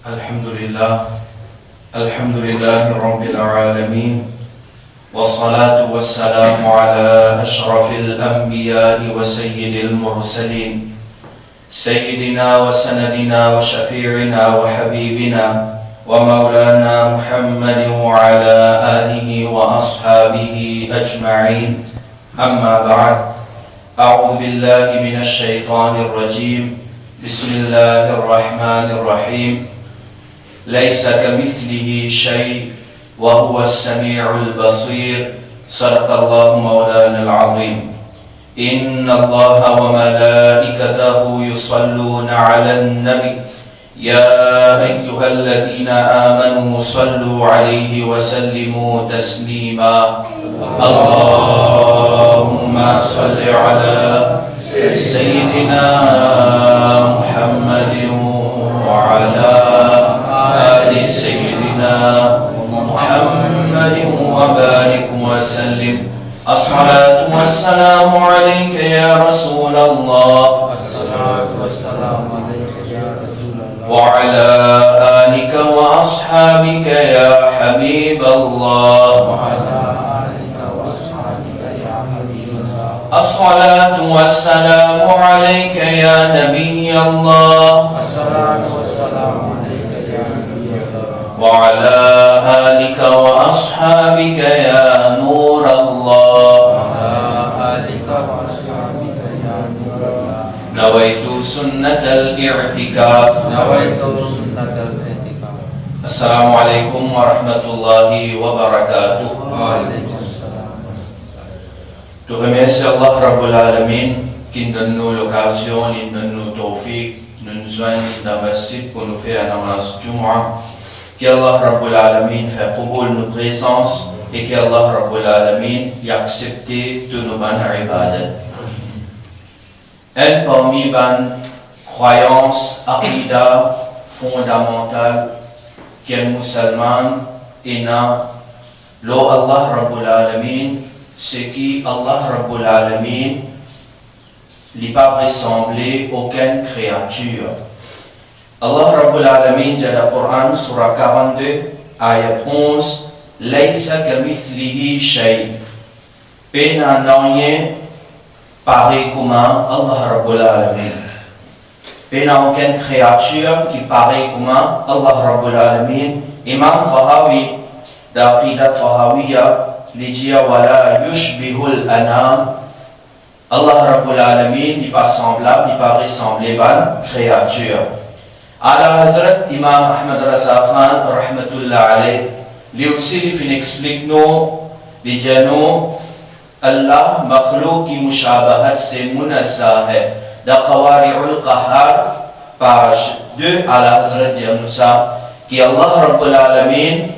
الحمد لله رب العالمين والصلاة والسلام على أشرف الأنبياء وسيد المرسلين سيدنا وسندنا وشفيعنا وحبيبنا ومولانا محمد وعلى آله وأصحابه أجمعين أما بعد أعوذ بالله من الشيطان الرجيم بسم الله الرحمن الرحيم ليس كمثله شيء وهو السميع البصير صدق الله مولانا العظيم إن الله وملائكته يصلون على النبي يا أيها الذين آمنوا صلوا عليه وسلموا تسليما اللهم صل على سيدنا محمد وعلى آل سيدنا محمد وبارك وسلم الصلاة والسلام عليك يا رسول الله وعلى آلك وأصحابك يا حبيب الله الصلاة والسلام عليك يا نبي الله وعلى آلك وأصحابك يا نور الله نويت سنة الاعتكاف السلام عليكم ورحمة الله وبركاته. Nous remercions Allah Rabbul Alamin qui nous donne l'occasion, qui nous donne le tawfiq, nous joigne dans le masjid pour nous faire un namaz Jumu'ah. Que Allah Rabbul Alamin fait qaboul nos présences et que Allah Rabbul Alamin y accepte de nos bonnes ibadat. Un parmi les croyances, aqida fondamentales qu'un musulman est na, lo Allah Rabbul Alamin, c'est qui Allah Rabbul Alamin n'est pas ressemblé à aucune créature. Allah Rabbul Alamin dit dans le Coran, surah 42, ayat 11, Laysa kamithlihi shay. Pena n'ayant pareil comme Allah Rabbul Alamin. Pena aucune créature qui pareil comme Allah Rabbul Alamin. Imam Tahawi, d'Aqidat Tahawiyya, il dit wala yushbihul anam. Allah Rabbul Alamin n'est pas semblable, n'est pas ressemblé à une créature. Ala Hazrat Imam Ahmad Raza Khan rahmatullah alayh, lui aussi il explique nous, il dit nous, Allah makhlouk qui mushabahat c'est munazzah hai. Dans Qawari'ul Qahar, page 2, Ala Hazrat dit nous ça, qui Allah Rabbul Alamin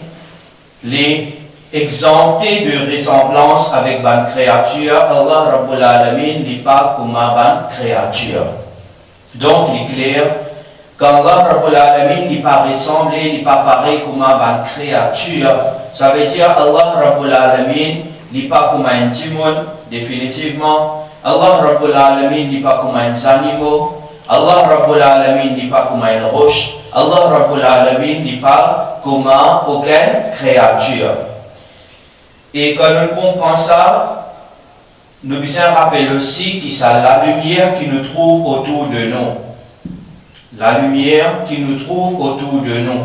les exempté de ressemblance avec une créature, Allah Rabbul Alamin n'est pas comme une créature. Donc, il est clair qu'Allah Rabbul Alamin n'est pas ressemblé, n'est pas pareil comme une créature. Ça veut dire Allah Rabbul Alamin n'est pas comme un démon, définitivement. Allah Rabbul Alamin n'est pas comme un animal. Allah Rabbul Alamin n'est pas comme une roche. Allah Rabbul Alamin n'est pas comme aucune créature. Et quand on comprend ça, nous devons rappeler aussi que c'est la lumière qui nous trouve autour de nous. La lumière qui nous trouve autour de nous.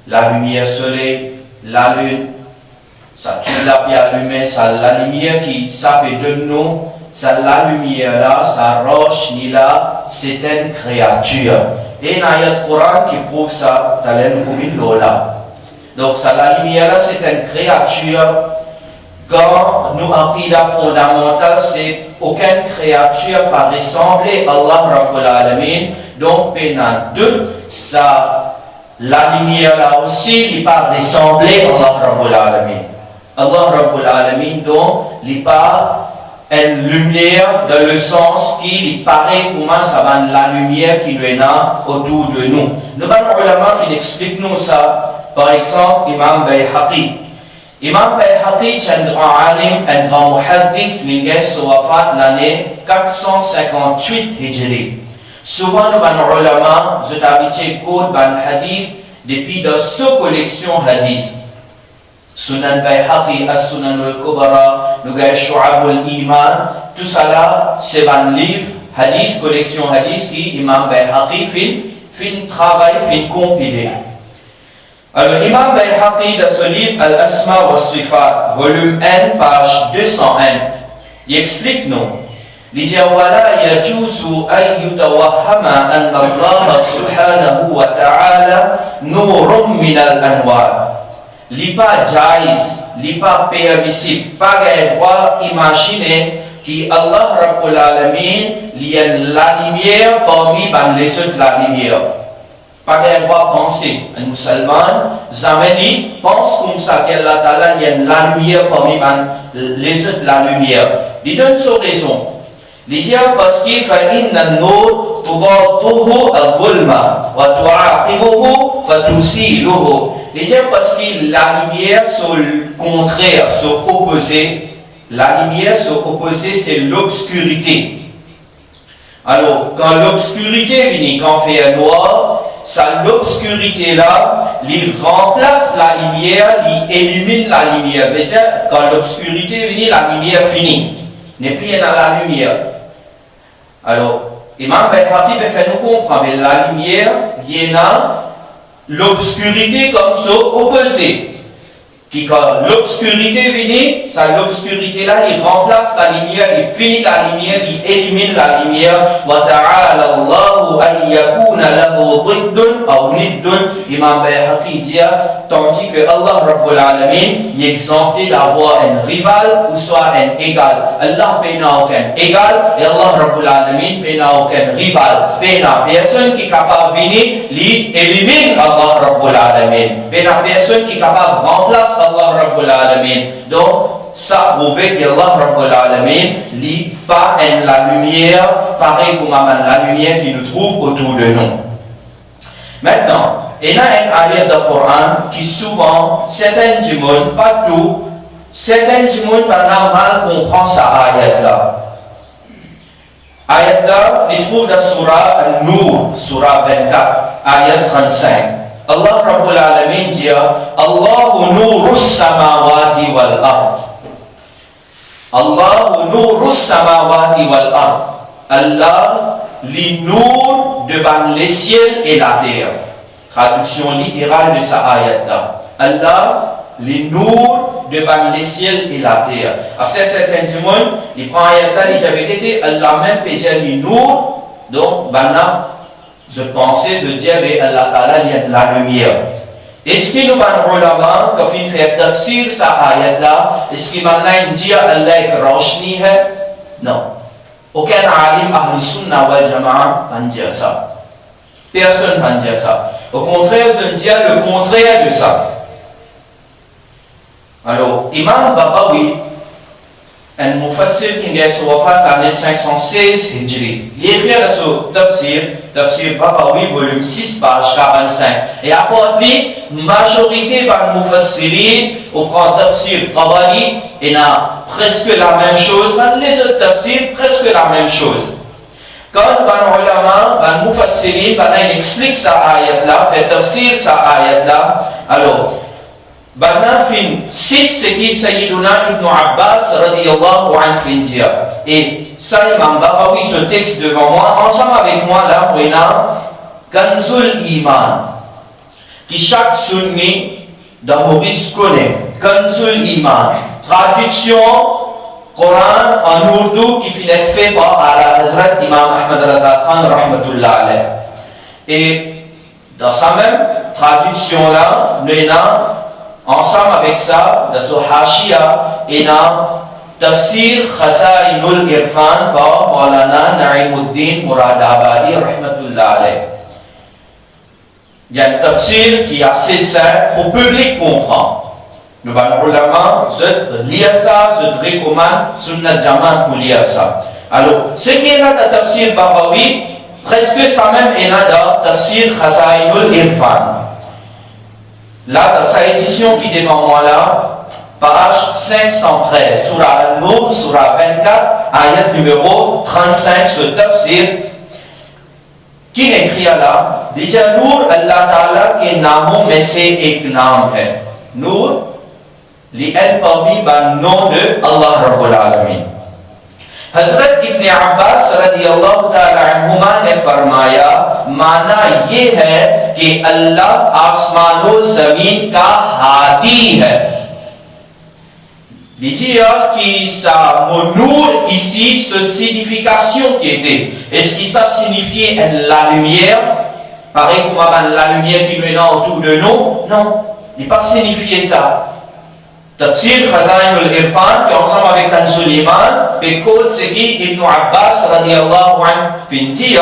La lumière soleil, la lune, ça tue la pierre allumée, ça la lumière qui s'appelle de nous, ça la lumière là, ça roche ni là, c'est une créature. Et il y a un Coran qui prouve ça, dans le là. Donc ça la lumière là, c'est une créature. Quand nous aqidah fondamentale, c'est aucune créature pas ressembler à Allah Rabbul Alamin. Donc, pénal 2, ça, la lumière là aussi, n'est pas ressembler à Allah Rabbul Alamin. Allah Rabbul Alamin, donc, n'est pas une lumière dans le sens qui paraît comment ça va la lumière qui est là autour de nous. Nous allons ulama explique nous ça. Par exemple, Imam Bayhaqi. Imam Bayhaqi est un grand alim, un grand muhaddith, il est wafat l'année 458 Hijri. Souvent, nous allons ulama, je t'habitué écoute, ban hadith, depuis de sous-collection hadith. Sunan Bayhaqi, As-Sunan al-Kubra, Nugay Shu'ab al-Iman, tout ça là, c'est un livre, hadith, collection hadith qui Imam Bayhaqi fait travail, fait compiler. Alors, Imam Bayhaqi, dans ce livre, Al-Asma wa Sifat, volume 1, page 201, il explique nous. Il dit ولا يجوز أن يتوهم أن الله سبحانه وتعالى نور من الأنوار. Il n'est pas jaïz, il n'est pas permissible, pas qu'un droit imaginer qu'Allah Rabbul Alamin il y a la lumière parmi les autres de la lumière. Pas qu'un droit penser. Un musulman, jamais pense comme ça qu'Allah Ta'ala il y a la lumière parmi les autres de la lumière. Il donne sa raison. Il dit parce qu'il fait النور تضاده الظلمة وتعاقبه فتسيله. Il dit parce que la lumière sur le contraire, sur opposé, la lumière sur opposé c'est l'obscurité. Alors quand l'obscurité vient, quand il fait noir, ça l'obscurité là, il remplace la lumière, il élimine la lumière. C'est-à-dire quand l'obscurité vient, la lumière finit, n'est plus dans la lumière. Alors, Imam Bayhaqi va faire nous comprendre, mais la lumière vient l'obscurité comme ça opposé. Qui quand l'obscurité vient, ça l'obscurité là, il remplace la lumière, il finit la lumière, il élimine la lumière. Wa ta'ala Allahu an yakuna lahu diddun aw niddun. Imam Bayhaqi dit, tandis que Allah Rabbul Alamin, il est exempté d'avoir un rival ou soit un égal. Allah n'a aucun égal et Allah Rabbul Alamin n'a aucun rival. Personne qui est capable de venir, il élimine Allah Rabbul Alamin. Personne qui est capable de remplacer Allah Rabbul Alamin. Donc, ça prouve que Allah Rabbul Alamin n'est pas la lumière, pareil comme la lumière qui nous trouve autour de nous. Maintenant, il y a un ayat du Coran qui souvent, certains du monde, pas tout, certains du monde pas normal comprend sa ayat là. Ayat là, il trouve dans Surah An-Nur, Surah 24, ayat 35. Allah Rabbul Alamin dit Allahu nurus samawati wal ard. Allahu nurus samawati wal ard. Allah l'inour devant les ciels et la terre. Traduction littérale de sa ayat là. Allah l'inour devant les ciels et la terre. Après certains témoins, il prend ayat là, il avait été Allah même peut dire l'inour. Donc, maintenant, je pensais, je disais, mais Allah Ta'ala, il y a de la lumière. Est-ce que nous avons ulama, quand il fait tafsir sa ayat là, est-ce qu'il m'a dit Allah est roshni? Non. Aucun alim ahl sunnah wal jama'a va dire ça. Personne va dire ça. Au contraire, je dis le contraire de ça. Alors, Imam Babawi, un mufassir qui est wafat l'année 516 Hijri. Il écrit à ce tafsir Babawi, volume 6, page 45. Et apporte la majorité par mufassirin, au prend tafsir Tabari, et a presque la même chose. Les autres tafsirs, presque la même chose. Quand ban ulama, ban mufassirin, il explique sa ayat là, fait tafsir sa ayat là, alors, Bana fin cite ce qui Sayyiduna Ibn Abbas radiyallahu anhu dit. Et ça, Imam Babawi, ce texte devant moi, ensemble avec moi là, on a Kanzul Iman, qui chaque sunni dans Maurice connaît. Kanzul Iman, traduction Coran en ourdou qui finit fait par Ala Hazrat Imam Ahmad Raza Khan rahmatullah alayh. Et dans sa même traduction là, nous avons ensemble avec ça, dans ce Hashia, il y a Tafsir Khazainul Irfan par Maulana Na'imuddin Muradabadi rahmatullah alayh. Il y a un tafsir qui est assez simple pour le public comprendre. Nous allons lire ça, je recommande Sunnat Jaman pour lire ça. Alors, ce qui est là dans Tafsir Babawi, presque ça même est là dans Tafsir Khazainul Irfan. Là, dans sa édition qui est devant moi là, page 513, Surah An-Nur, Surah 24, ayat numéro 35, ce tafsir. qui écrit là, déjà Nour, Allah Ta'ala के नामों में से एक नाम है. Nour, Lyell parmi ban nom de Allah Rabbul Alamin. Hazrat Ibn Abbas रदियल्लाहु ta'ala अन्हुमा ने फरमाया, माना ये है कि अल्लाह आसमानों जमीन का हादी है. Dit que ça, mon nour ici, ce signification qui était, est-ce que ça signifiait la lumière, pareil comme la lumière qui venait autour de nous? Non, il n'a pas signifié ça. Tafsir Khazain al-Irfan, qui ensemble avec An Suleiman, Bekot Segi Ibn Abbas, radiallahu anhu, dit que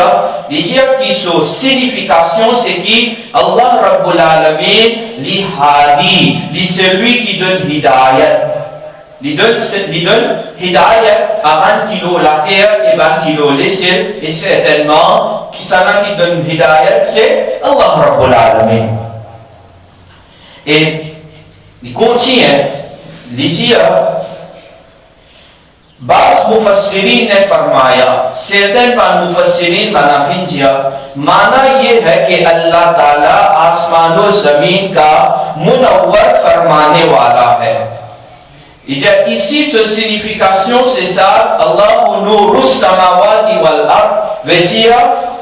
sa signification, c'est que Allah Rabbul Alamin, li hadi, li celui qui donne hidayat. Il donne hidayat à 20 kilos la terre et 20 kilos les cieux, et certainement, qui donne hidayat, c'est Allah Rabbul Alamin. Et il continue, il dit, Bas Mufassirin ne farmaya, certains par Mufassirin manafin diya, माना ये है कि अल्लाह ताला आसमानों जमीन का मुनव्वर फरमाने वाला है. Ici, cette signification, c'est ça. Allahu nurus samawati wal ard veut dire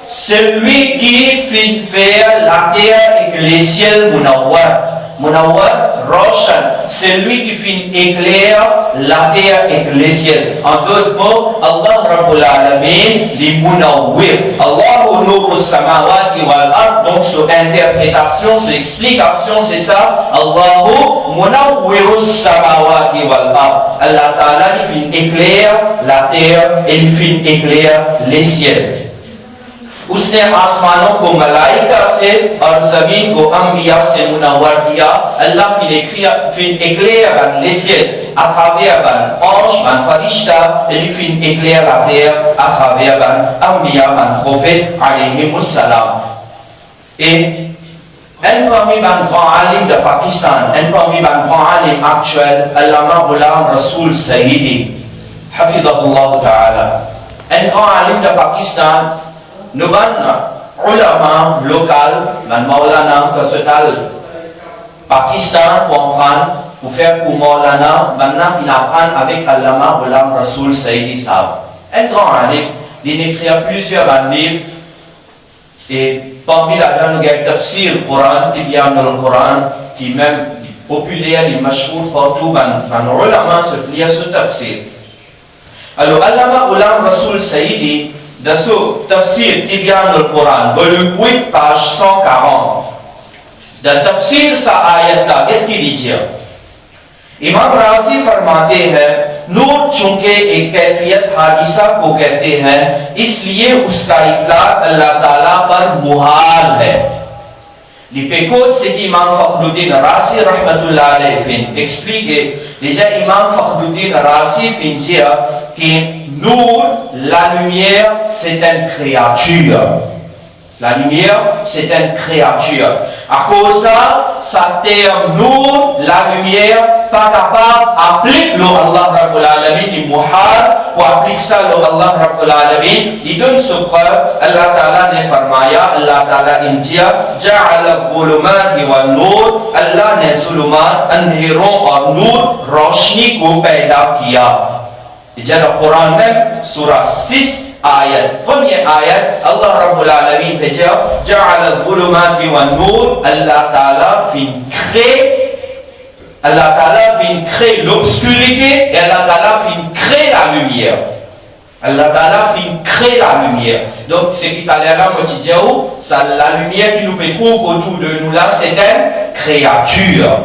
celui qui fait faire la terre et les ciels munawwar. Munawwar, Roshan, celui qui fait éclair la terre et les ciels. En d'autres mots, Allah Rabbul Alamin, li munawwir. Allahu nurus samawati wal ard. Donc, son interprétation, son explication, c'est ça. Allahu munawwirus samawati wal ard. Allah Ta'ala, il fait éclair la terre et il fait éclair les ciels. उसने आसमानों को मलाइका से और जमीन को अंबिया से मुनव्वर किया. अल्लाह फिर éclaire les ciels à travers ban ange, ban farishta, et il fait éclaire la terre à travers ban anbiya, ban prophète alayhimus salam. Et un parmi ban grand alim de Pakistan, un parmi ban grand alim actuel, Allama Ghulam Rasool Sayyidi, hafidhahullah ta'ala, un grand alim de Pakistan. Nous avons ulama local, Maulana Kasotal, Pakistan, pour apprendre, pour faire pour Maulana, maintenant il apprend avec Allama Ghulam Rasool Sayyidi Sahab. Un grand alim, il écrit plusieurs livres, et parmi là-dedans, nous avons tafsir Coran, Tibyan le Coran, qui est même populaire, il est mashkour partout, dans ulama se lit ce tafsir. Alors, Allama Ghulam Rasool Sayyidi, dans ce tafsir Tibyan al-Quran, volume 8, page 140, dans tafsir sa ayat là, qu'est-ce qu'il dit? Imam Razi फरमाते हैं, नूर चूंकि एक कैफियत हादिसा को कहते हैं, इसलिए उसका इतलाक अल्लाह ताला पर मुहाल है. L'ipécote, c'est qu'Imam Fakhruddin Razi rahmatullah alayhi fin explique, déjà Imam Fakhruddin Razi fin dire que Nour, la lumière, c'est une créature. La lumière, c'est une créature. À cause de ça, ça terme Nour, la lumière, pas capable d'appliquer le Allah Rabbul Alamin, il muhal, pour appliquer ça le Allah Rabbul Alamin, il donne ce preuve, Allah Ta'ala ne farmaya, Allah Ta'ala india, Ja'ala dhulumati wa nour, Allah ne zulumat, andhiron और नूर रोशनी को पैदा किया. Déjà le Coran même, surah 6, ayat, première ayat, Allah Rabbul Alamin peut dire, Ja'ala dhulumati wa nour, Allah Ta'ala fin crée l'obscurité et Allah Ta'ala fin crée la lumière. Allah Ta'ala fin crée la lumière. Donc, ce qui t'a l'air là, moi, tu dis, ça, la lumière qui nous trouve autour de nous là, c'est une créature.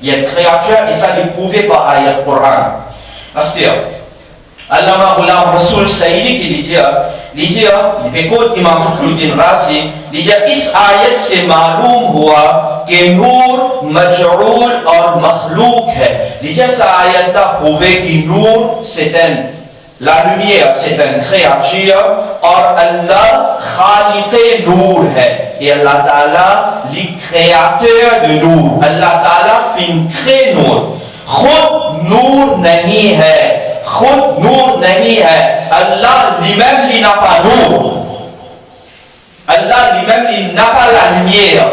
Il y a une créature et ça n'est prouvé par ayat Coran. C'est-à-dire, Allama Ghulam Rasool Sayyidi qui dit, il écoute Imam Fakhruddin Razi, il dit, इस आयत से मालूम हुआ कि नूर मजरूल और मखलूक है. Il dit, cette ayat a prouvé que Noor c'est la lumière, c'est une créature, और Allah khaliq नूर है. Et Allah Ta'ala, le créateur de नूर. Allah Ta'ala fin crée नूर. खुद नूर नहीं है. खुद नूर नहीं है. अल्लाह lui-même il n'a pas नूर. Allah lui-même, il n'a pas la lumière.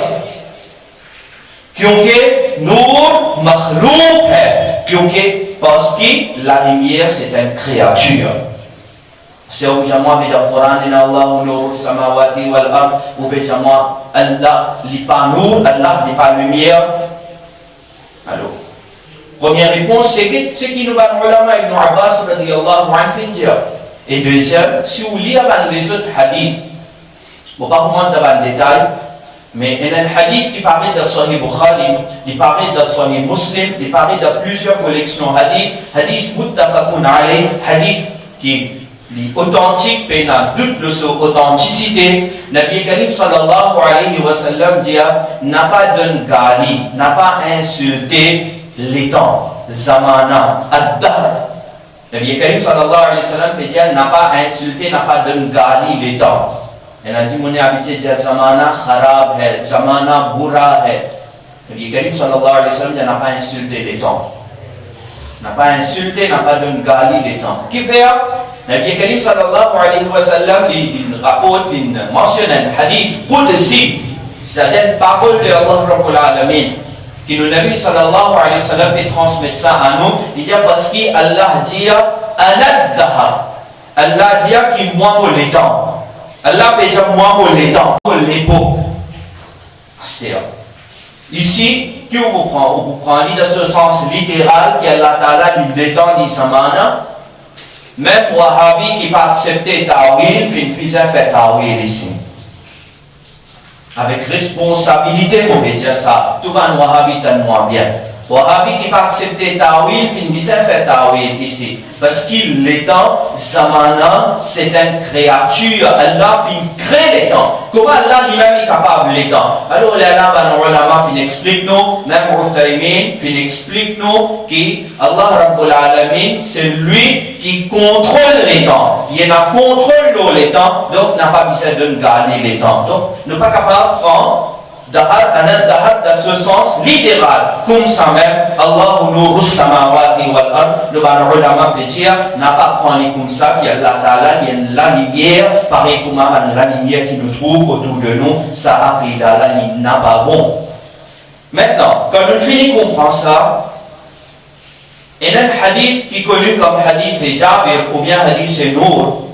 क्योंकि नूर मखलूक है, क्योंकि parce que la lumière c'est une créature. C'est au jama bi da Quran inna Allah nuru samawati wal ard ou bi jama Allah li pas nour, Allah li pas lumière. Alors, première réponse c'est que ce qui nous va ulama Ibn Abbas radiyallahu anhu dire. Et deuxième, si vous lisez les autres hadiths, bon pas remonter dans le détail, mais il y a un hadith qui parle de Sahih Bukhari, il parle de Sahih Muslim, il parle de plusieurs collections hadith, hadith muttafaqun alayh, hadith qui est authentique, mais n'a doute de son authenticité. Nabi Karim sallallahu alayhi wa sallam dit, n'a pas donné gali, n'a pas insulté les temps, zamana, ad-dahr. Nabi Karim sallallahu alayhi wa sallam dit, n'a pas insulté, n'a pas donné gali les temps. Et on a dit, mon habitué dit, zamana kharab hai, zamana bura hai. Nabi Karim sallallahu alayhi wa sallam n'a pas insulté les temps. N'a pas insulté, n'a pas donné gali les temps. Qui fait? Nabi Karim sallallahu alayhi wa sallam, il rapporte, il mentionne un hadith qudsi, c'est-à-dire une parole de Allah Rabbul Alamin, qui nous Nabi sallallahu alayhi wa sallam peut transmettre ça à nous. Il dit parce qu'Allah dit, Anad dahar. Allah dit qu'il moi pour les temps. Allah peut dire moi pour les temps, pour l'époque. C'est-à-dire, ici, qui vous prenez dans ce sens littéral, qu'Allah Ta'ala lui détend dit samana. Même Wahhabi qui va accepter Tawil, il fait Tawil ici. Avec responsabilité, on peut dire ça. Tout le Wahhabi t'en moins bien. Wahhabi qui va accepter Tawil, il fait Tawil ici. Parce qu'il est temps, Zamana, c'est une créature. Allah crée les temps. Comment Allah lui-même est capable les temps? Alors, l'ulama explique nous, même Uthaymin explique nous que Allah Rabbul Alamin, c'est lui qui contrôle les temps. Il a contrôle les temps, donc n'a pas besoin de gagner les temps. Donc, n'est pas capable de prendre dahar, anad dahar dans ce sens littéral. Comme ça même, Allah nuru samawati wal ard, le ulama peut dire, n'a pas pris comme ça, qu'il y a Allah Ta'ala, il y a la lumière, pareil comme la lumière qui nous trouve autour de nous, ça arrive là, il n'a pas bon. Maintenant, quand on finit de comprendre ça, il y a un hadith qui est connu comme hadith c'est Jabir, ou bien hadith c'est Nour.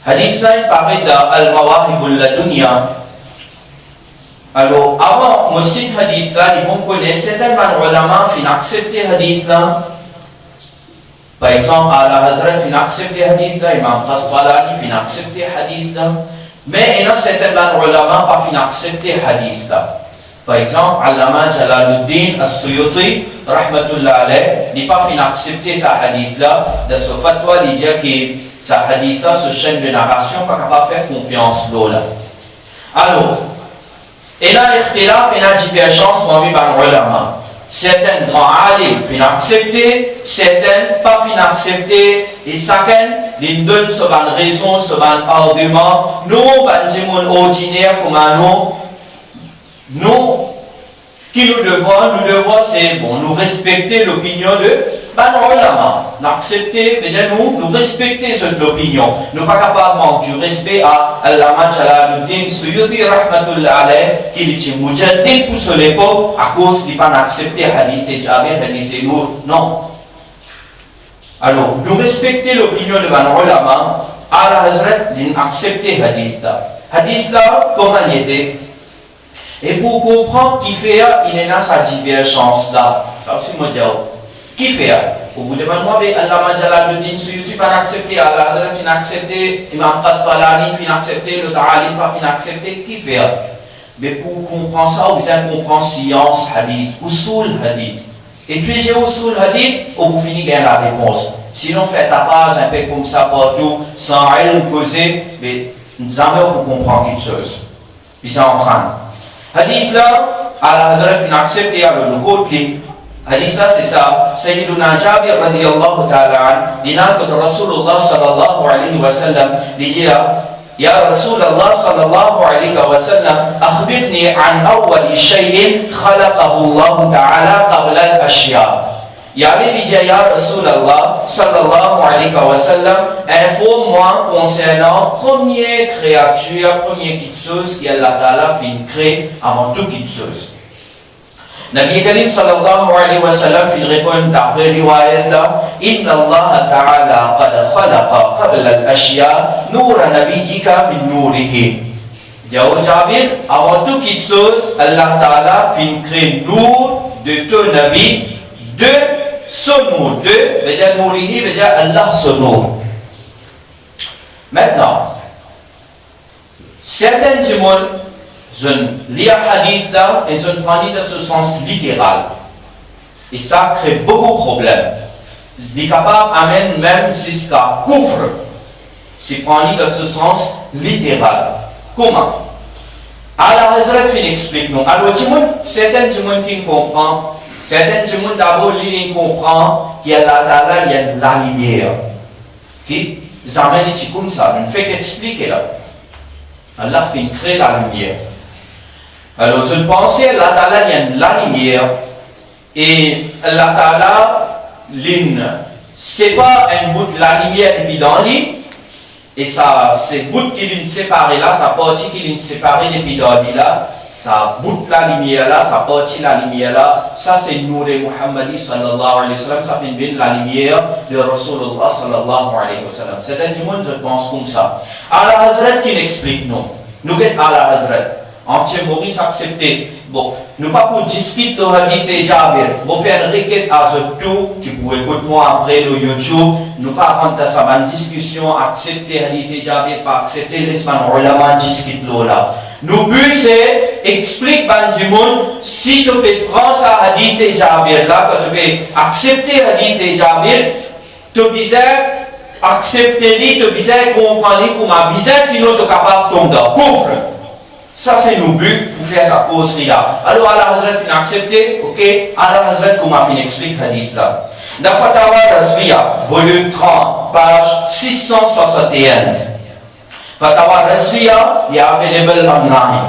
Hadith là, il parle d'Al-Mawahibul Ladunya. Alors, avant, moi, ce hadith-là, ils vont connaître certains ulama qui ont accepté ce hadith-là. Par exemple, Ala Hazrat qui a accepté ce hadith-là, Imam Qasqalani qui a accepté ce hadith-là. Mais il y a certains ulama qui ont accepté ce hadith-là. Par exemple, Allama Jalaluddin As-Suyuti, rahmatullah alayh, n'a pas accepté ce hadith-là. De ce fatwa, il dit que ce hadith-là, ce chaîne de narration, pas capable de faire confiance là. Alors, et là, l'ikhtilaf, il y a une divergence parmi les ulama. Certains grands alim fin accepter, certains pas fin accepter, et chacun les donne sur une raison, sur un argument. Nous, les ordinaires comme nous, qui nous devons, c'est bon, nous respecter l'opinion de ulama. Nous accepter, nous respecter cette opinion. Nous ne sommes pas capables du respect à Allama Jalaluddin Suyuti rahmatullah alayh, qui est mujaddid pour son époque, à cause qu'il n'a pas accepté hadith et Jabir, hadith et Nour. Non. Alors, nous respecter l'opinion de ulama, à la Hazrat, nous accepter hadith là. Hadith là, comment il était? Et pour comprendre qui fait, il y a sa divergence là. Alors, c'est moi dire, qui fait? Au bout de moi, Allama Jalaluddin Suyuti pas accepté, Allah Hazrat n'a accepté, Imam Qasqalani n'a accepté, le Ta'alim n'a accepté, qui fait? Mais pour comprendre ça, vous avez comprendre science hadith, usul hadith. Étudier usul hadith, vous finissez bien la réponse. Sinon, faites ta base un peu comme ça partout, sans rien causer, mais jamais vous comprendre quelque chose. Puis ça en prend. Hadith là, Allah Hazrat n'a accepté, alors le côté. Hadith là, c'est ça. Sayyiduna Jabir radiyallahu ta'ala, il a que Rasulullah sallallahu alayhi wa sallam, il dit, Ya Rasulullah sallallahu alayhi wa sallam, akhbirni an awwali shay'in khalaqahu Allah ta'ala qabla al-ashya. Il allait lui dire, Ya Rasulallah, sallallahu alayhi wa sallam, informe-moi concernant première créature, première quelque chose qui Allah Ta'ala fait créer avant toute quelque chose. Nabi Karim sallallahu alayhi wa sallam fait répondre d'après riwayat là, Inna Allah Ta'ala qad khalaqa qabla al-ashya noura nabiyyika min nourihi. Jawab Jabir, avant toute quelque chose, Allah Ta'ala fait créer nour de ton Nabi, de son nour, de, veut dire nourihi, veut dire Allah son nour. Maintenant, certains du monde, je lis un hadith là et je prends dans ce sens littéral. Et ça crée beaucoup de problèmes. Je suis capable d'amener même jusqu'à couvre. C'est prendre dans ce sens littéral. Comment? Allah Hazrat fin explique nous. Alors, certains du monde qui comprend, certains du monde d'abord qui comprend qu'il y a la lumière. Qui? Jamais dit comme ça, on ne fait qu'expliquer là. Allah fait créer la lumière. Alors, je pensais, Allah Ta'ala, il y a la lumière. Et Allah Ta'ala, c'est pas un bout de la lumière et puis dans l'île. Et ça, c'est bout qui l'une séparé là, ça partie qui l'une séparé depuis dans l'île là. Ça bout la lumière là, ça partie la lumière là. Ça, c'est Nour-e Muhammadi sallallahu alayhi wa sallam. Ça fait bien la lumière de Rasulullah sallallahu alayhi wa sallam. C'est un du monde, je pense comme ça. Allah Hazrat qui l'explique, non. Nous, Allah Hazrat. Entier Maurice accepté. Bon, nous pas pour discuter le hadith et Jabir. Vous faire une requête à ce tout, qui pouvez écouter moi après le YouTube. Nous pas rentrer dans sa discussion, accepter hadith et Jabir, pas accepter les ulama discuter là. Nos but c'est explique ban du monde, si tu peux prendre ça hadith et Jabir là, que tu peux accepter hadith et Jabir, tu peux accepter, tu peux comprendre comment bizarre, sinon tu es capable de tomber dans le coffre. Ça c'est nos buts pour faire sa pause là. Alors Allah Hazrat fin accepté, ok? Allah Hazrat comment fin explique hadith là. Dans Fatawa Raswiya, volume 30, page 661. Fatawa Raswiya, il est available online.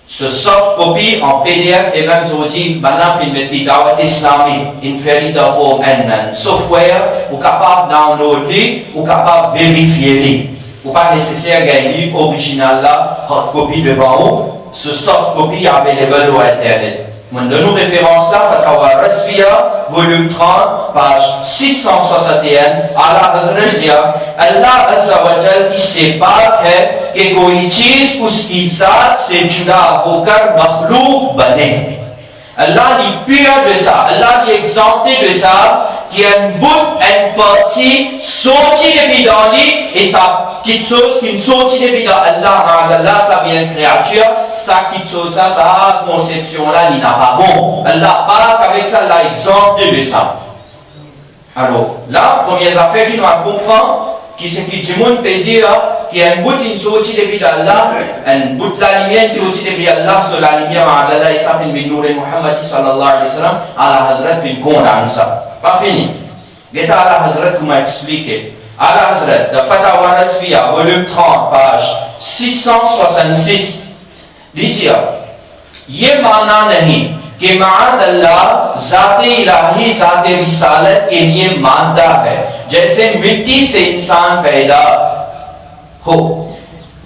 Ce soft copy en PDF et même aujourd'hui, maintenant fin metti dawat islamique, une ferry forme en software, ou capable downloader, ou capable vérifier. Ou pas nécessaire d'un livre original là, hard copy devant vous, ce soft copy est available sur Internet. Mon de nos références là, Fatawa Raswiya, volume 30, page 661, Allah Hazrat dit, Allah Azza wa Jal, il sépare que कोई चीज उसकी जात से जुदा होकर मखलूक बने. Allah dit pur de ça, Allah dit exempté de ça, qui est un bout, une partie sortie depuis dans lui, et ça, quelque chose qui est sorti depuis dans Allah, ça vient une créature, ça, quelque chose, ça, conception là, il n'a pas bon. Allah parle qu'avec ça, Allah exempté de ça. Alors, là, première affaire qui doit comprendre, qui c'est qui du monde peut dire, qu'il y a un bout qui est sorti depuis d'Allah, un bout de la lumière qui est sorti depuis Allah, sur la lumière d'Allah, et ça fait une Nour-e Muhammadi sallallahu alayhi wa sallam, Allah Hazrat fait une condamne ça. Pas fini. Et Allah Hazrat comment expliquer. Allah Hazrat, de Fatawa Raswiya, volume 30, page 666, dit ये मानना नहीं कि माअज़ अल्लाह ज़ाते इलाही ज़ाते रिसालत के लिए मानता है जैसे मिट्टी से इंसान पैदा हो.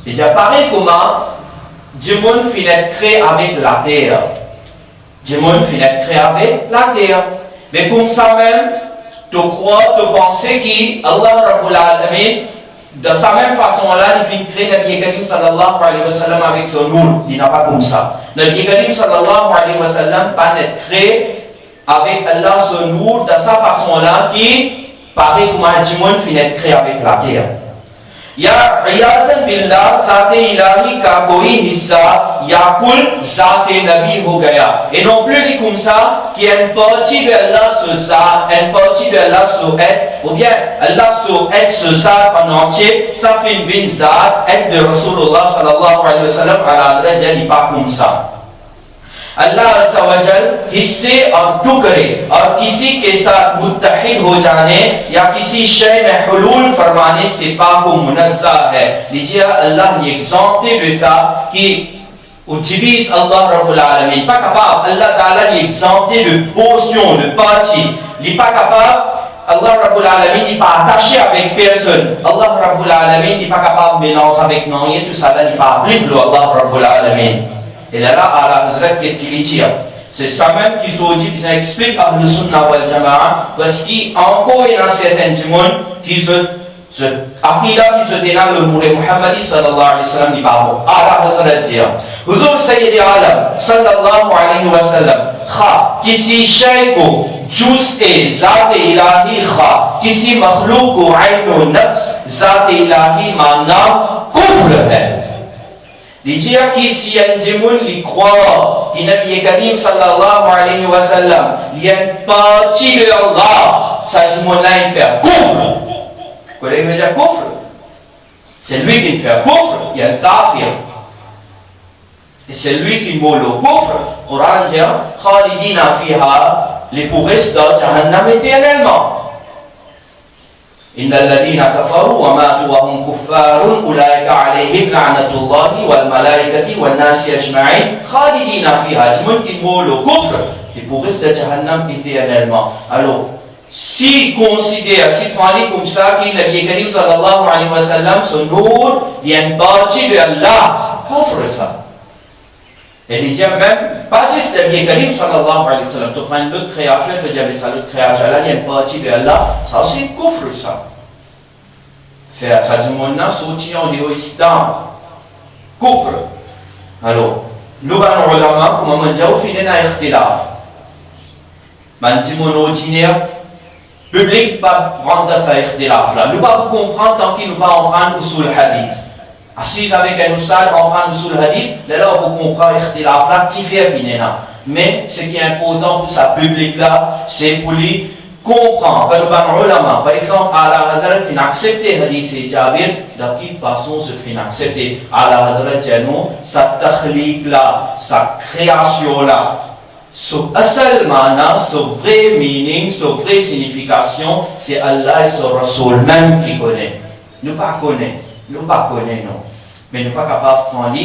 Et j'apparais comment Dieu monde finit créé avec la terre. Dieu monde finit créé avec la terre. Mais comme ça même, tu crois, tu penses qu'Allah Rabbul Alamin, de sa même façon-là, il finit créer Nabi Karim sallallahu alayhi wa sallam avec son nour. Il n'a pas comme ça. Nabi Karim sallallahu alayhi wa sallam pas être créé avec Allah son nour de sa façon-là qui paraît comme un Dieu monde finit créé avec la terre. या रियाज़न बिल्लाह ज़ाते इलाही का कोई हिस्सा या कुल ज़ाते नबी हो गया. Et non plus dit comme ça qu'il y a une partie de Allah sur ça, une partie de Allah sur être, ou bien Allah sur être sur ça en entier, ça fait une bin zat, être de Rasulullah sallallahu alayhi wa sallam, à la dit pas comme ça. Allah Azza wa Jal हिस्से और टुकड़े और किसी के साथ मुत्तहिद हो जाने या किसी शय में हुलूल फरमाने से पाक व मुनज़्ज़ह है. लीजिए अल्लाह ये exempté de ça कि ou divise Allah Rabbul Alamin. Pas capable. Allah Ta'ala est exempté de portions, de parties. Il n'est pas capable. Allah Rabbul Alamin n'est pas attaché avec personne. Allah Rabbul Alamin n'est pas capable de mélanger avec non rien. Tout ça là n'est pas applicable Allah Rabbul Alamin. Et là, Allah Hazrat qu'est-ce qu'il dit? C'est ça même qu'ils ont dit, qu'ils expliquent à Sunnah wal Jama'a, parce qu'encore il y a certains monde qui se Aqida qui se dénomme le Mouré Muhammadi sallallahu alayhi wa sallam dit par Allah Hazrat dit Huzur Sayyidi Alam sallallahu alayhi wa sallam kha किसी शय को जुज ए ज़ात इलाही खा किसी मखलूक को आइनो नफ्स ज़ात इलाही मानना कुफ्र है Dia si anjimun li croit que Nabi Karim sallallahu alayhi wa sallam il y a une partie de Allah ça anjimun là il fait kufr. Qu'est-ce qu'il veut dire kufr? C'est lui qui fait kufr, il y a un kafir. Et c'est lui qui moule au kufr. Coran dit khalidina fiha les pourristes dans Jahannam éternellement. إن الذين كفروا وماتوا وهم كفار أولئك عليهم لعنة الله والملائكة والناس أجمعين خالدين فيها. Tout qui moule au kufr, les pourristes de Jahannam éternellement. Alors, si considère, si prend comme ça, que Nabi Karim sallallahu alayhi wa sallam, son nour, il y a une partie de Allah, kufr ça. Et il dit même, pas juste Nabi Karim sallallahu alayhi wa sallam, tu prends une autre créature, tu dis, mais ça, l'autre créature là, il y a une partie de Allah, ça aussi kufr ça. Faire ça du monde là, sortir en dehors islam, kufr. Alors, nous allons ulama, comme on dit, au final, il y a un ikhtilaf. Man dit mon ordinaire, public, pas rendre ça ikhtilaf là. Nous allons comprendre tant qu'il nous va en prendre usul hadith. Assis avec un ustad, on prend usul hadith, là on peut comprendre ikhtilaf là, qui fait finir là. Mais ce qui est important pour sa public là, c'est pour lui comprendre. Quand nous allons ulama, par exemple, Allah Hazrat qui n'accepte hadith et Jabir, de quelle façon se fait accepter Allah Hazrat Jano, sa takhliq là, sa création là. Son asal mana, son vrai meaning, son vraie signification, c'est Allah et son Rasoul même qui connaît. Nous pas connaît, non. Mais nous pas capable de prendre,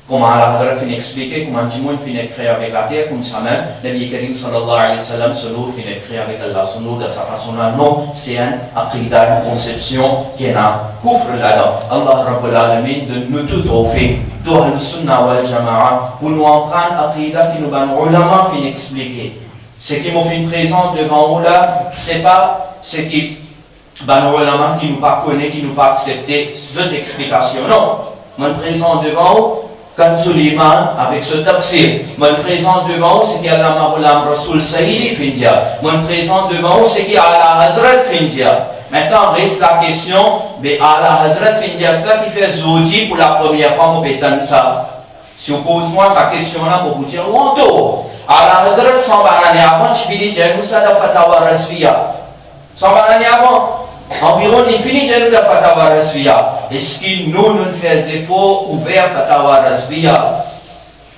comme Allah Hazrat finit expliquer, comment tout le monde finit créé avec la terre, comme ça même, Nabi Karim sallallahu alayhi wa sallam, son nom finit créé avec Allah, son nom de sa façon là. Non, c'est un aqida, une conception qui est un kufr là-dedans. Allah Rabbul Alamin de nous tout offrir. Tout le sunnah wal jama'a pour nous en prendre aqida qui nous va nous ulama fin expliquer. Ce qui nous fait présent devant nous là, c'est pas ce qui ban ulama qui nous pas connaît, qui nous pas accepter cette explication. Non, mon présent devant nous, comme Suleiman avec ce tafsir. Mon présent devant nous, c'est qui Allah Mawlam Rasul Sayyidi findia. Mon présent devant nous, c'est qui Allah Hazrat findia. Maintenant, reste la question, mais Allah Hazrat findia ça qui fait Zoudi pour la première fois, mon pétan ça. Si vous posez moi sa question-là, pour vous dire, Wanto, Allah Hazrat s'en va l'année avant, tu finis, j'ai nous ça de Fatawa Rasfiya. S'en va l'année avant. Environ l'infini de la Fatawa Rasfiya. Est-ce que nous faisons efforts ouverts Fatawa Rasfiya?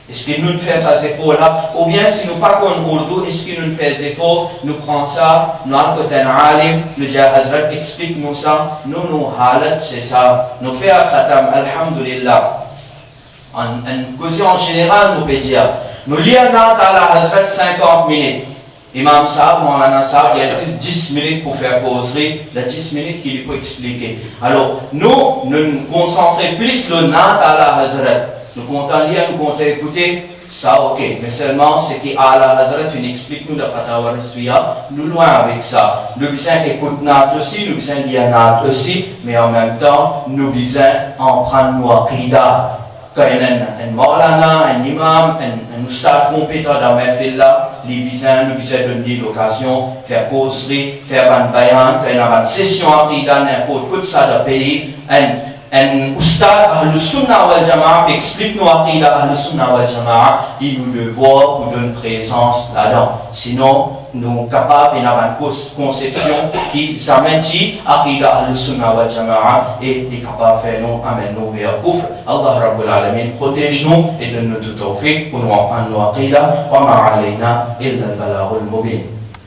Est-ce que nous faisons ces efforts-là? Ou bien si nous ne parlons pas en Urdu, est-ce que nous faisons efforts? Nous prenons ça, nous allons côté un alim, le Jah Hazrat explique-nous ça, nous halat, c'est ça. Nous faisons un khatam, alhamdulillah. En cause en général, nous pouvons dire, nous lisons à la Hazrat 50 minutes. Imam Saab, Moulana Saab, il y a 10 minutes pour faire causerie, il y a 10 minutes qu'il faut expliquer. Alors, nous nous concentrons plus le nat à la Hazrat. Nous comptons lire, nous comptons écouter, ça ok. Mais seulement ce qui à la Hazrat, il explique nous la Fatawa Rasfiya, nous loin avec ça. Nous besoin écouter nat aussi, nous besoin lire nat aussi, mais en même temps, nous besoin en prendre nos aqida. Quand il y a un Maulana, un imam, un ustad compétent dans ma ville là, les bisins, nous bisins donner l'occasion, faire causerie, faire un bayan, quand il y a une session aqida, n'importe quoi de ça de pays, un ustad Ahlus Sunnah wal Jama'a explique nous aqida Ahlus Sunnah wal Jama'a, il nous le voit pour donner présence là-dedans. Sinon, nous sommes capables d'avoir une conception qui s'amène aqida Ahlus Sunnah wal Jama'a et est capable de faire nous amener nous vers kufr. Allah Rabbul Alamin protège-nous et donne-nous tout tawfiq pour nous apprendre nos aqida. Wa ma alayna illa al-balaghul mubin.